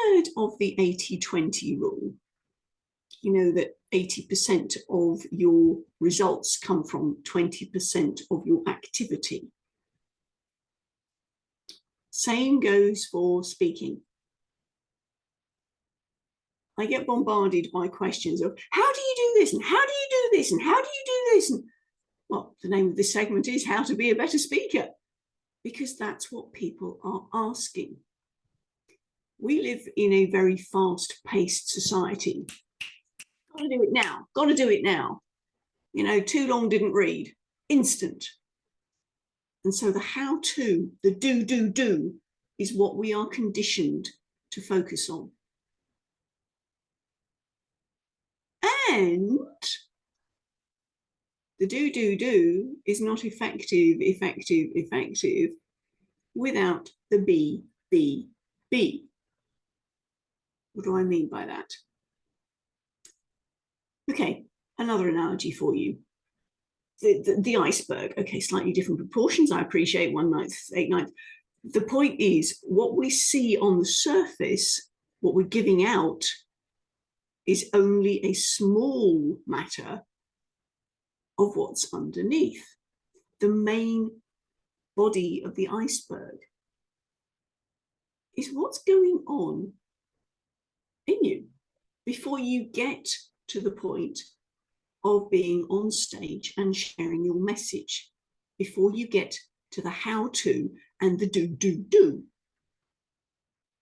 heard of the 80-20 rule? You know that 80% of your results come from 20% of your activity. Same goes for speaking. I get bombarded by questions of, how do you do this? And how do you do this? And how do you do this? And well, the name of this segment is How to Be a Better Speaker, because that's what people are asking. We live in a very fast-paced society. Got to do it now. Got to do it now. You know, too long didn't read. Instant. And so the how-to, the do, is what we are conditioned to focus on. And the do is not effective without the be. What do I mean by that? Okay, another analogy for you. The iceberg. Okay, slightly different proportions. I appreciate 1/9, 8/9. The point is, what we see on the surface, what we're giving out, is only a small matter of what's underneath. The main body of the iceberg is what's going on in you before you get to the point of being on stage and sharing your message, before you get to the how-to and the do.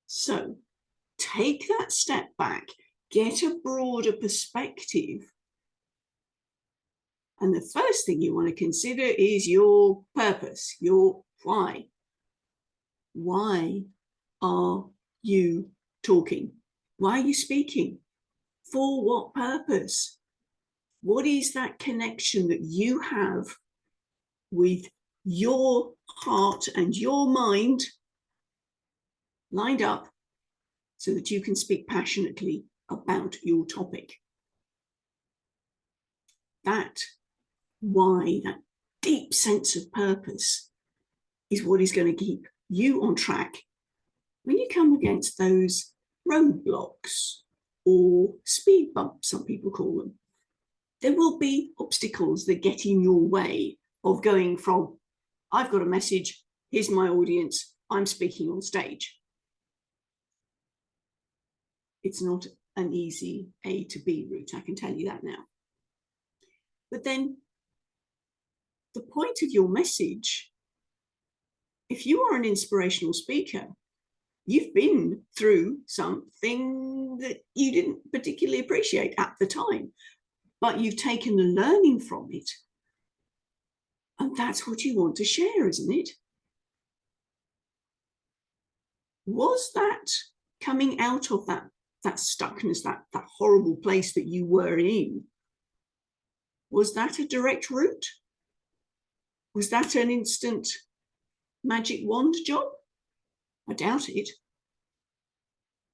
So take that step back, get a broader perspective. And the first thing you want to consider is your purpose, your why. Why are you talking? Why are you speaking? For what purpose? What is that connection that you have with your heart and your mind lined up so that you can speak passionately about your topic? That why, that deep sense of purpose, is what is going to keep you on track when you come against those roadblocks or speed bumps, some people call them. There will be obstacles that get in your way of going from, I've got a message, here's my audience, I'm speaking on stage. It's not an easy A to B route, I can tell you that now. But then the point of your message, if you are an inspirational speaker, you've been through something that you didn't particularly appreciate at the time, but you've taken the learning from it. And that's what you want to share, isn't it? Was that coming out of that stuckness, that horrible place that you were in? Was that a direct route? Was that an instant magic wand job? I doubt it.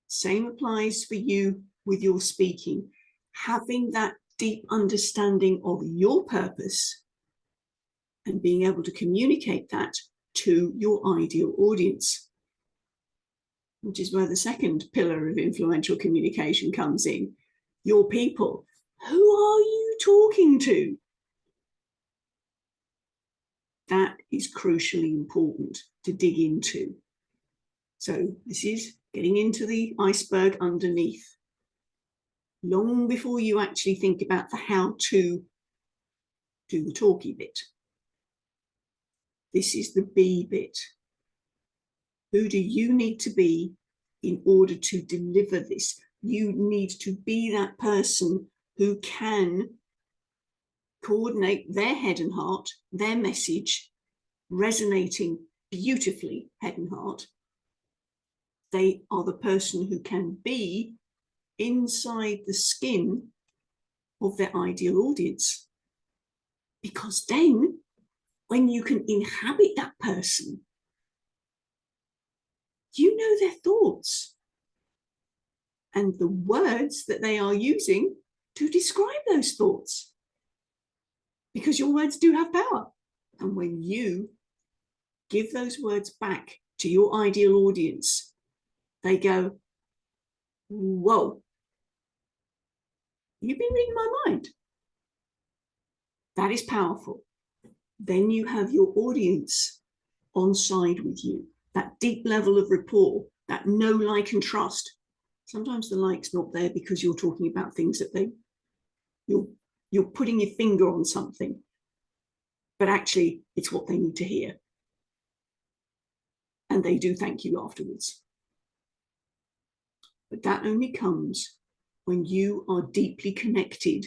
Same applies for you with your speaking. Having that deep understanding of your purpose and being able to communicate that to your ideal audience, which is where the second pillar of influential communication comes in. Your people. Who are you talking to? That is crucially important to dig into. So this is getting into the iceberg underneath. Long before you actually think about the how to do the talky bit. This is the be bit. Who do you need to be in order to deliver this? You need to be that person who can coordinate their head and heart, their message, resonating beautifully head and heart. They are the person who can be inside the skin of their ideal audience. Because then, when you can inhabit that person, you know their thoughts and the words that they are using to describe those thoughts. Because your words do have power. And when you give those words back to your ideal audience, they go, whoa, you've been reading my mind. That is powerful. Then you have your audience on side with you, that deep level of rapport, that know, like, and trust. Sometimes the like's not there because you're talking about things that you're putting your finger on something, but actually it's what they need to hear. And they do thank you afterwards. But that only comes when you are deeply connected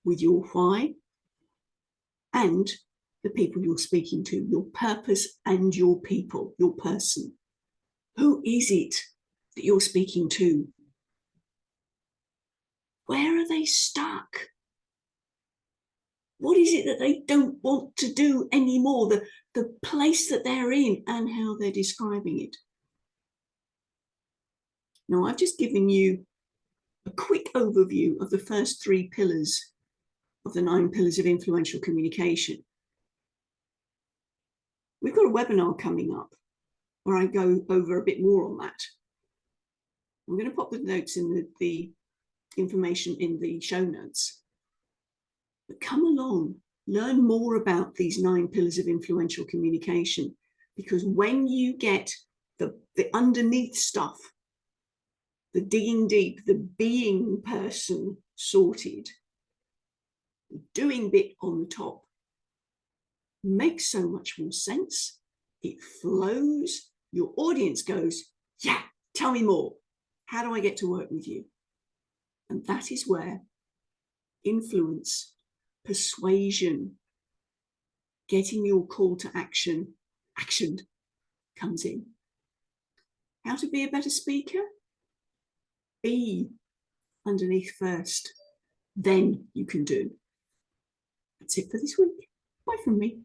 with your why and the people you're speaking to, your purpose and your people, your person. Who is it that you're speaking to? Where are they stuck? What is it that they don't want to do anymore? The place that they're in and how they're describing it. Now, I've just given you a quick overview of the first 3 pillars of the 9 pillars of influential communication. We've got a webinar coming up where I go over a bit more on that. I'm going to pop the notes in the information in the show notes. But come along, learn more about these 9 pillars of influential communication, because when you get the underneath stuff, the digging deep, the being person sorted, the doing bit on the top makes so much more sense. It flows. Your audience goes, yeah, tell me more. How do I get to work with you? And that is where influence, persuasion, getting your call to action actioned comes in. How to be a better speaker? Be underneath first, then you can do. That's it for this week. Bye from me.